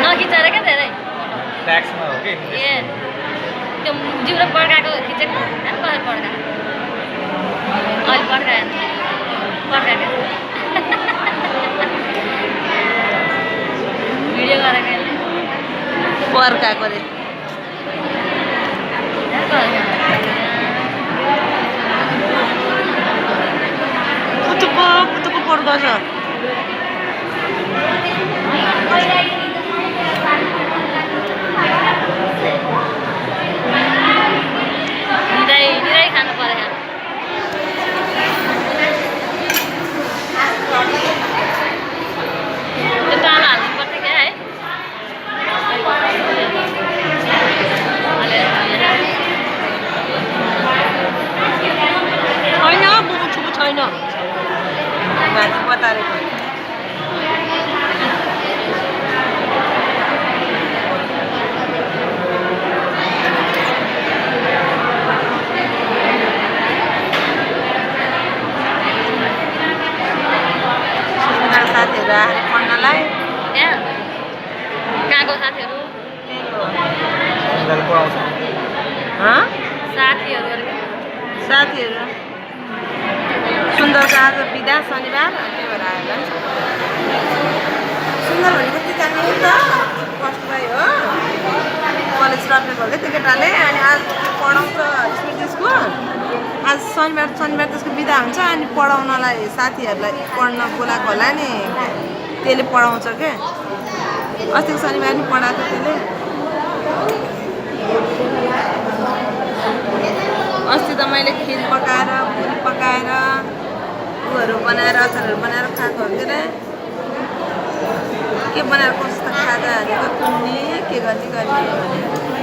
नखिचेर क्या धेरै ट्याक्समा हो कि ए त्यो जिउले पड्काएको खिचेको कसरी पड्का अहिले पड्काएन पड्काएको भिडियो गरेको पर्काएको रे कुतुको पड्काउँछ निराई खानु पर्यो त्यो ताल हाल्नु पर्छ क्या है छैन बुबुछुबु छैन माथि बतारेको साथीहरू आएर पढ्नलाई त्यहाँ कहाँको साथीहरू साथीहरू साथीहरू सुन्दरको आज बिदा शनिबार त्यही भएर आएर सुन्दर भनेको त्यो जाने हो त फर्स्ट भाइ हो कलेज रपेको होला त्यो केटाले अनि आज पढाउँछ स्मृतिसको आज शनिबार त्यसको बिदा हुन्छ अनि पढाउनलाई साथीहरूलाई पढ्न बोलाएको होला नि त्यसले पढाउँछ क्या अस्तिको शनिबार नि पढाएको त्यसले अस्ति त मैले खिर पकाएर पुरी पकाएर उहरू बनाएर अचारहरू बनाएर खाएको के अरे के बनाएर कस्तो खाजा हालेको कुन्ने के गर्ने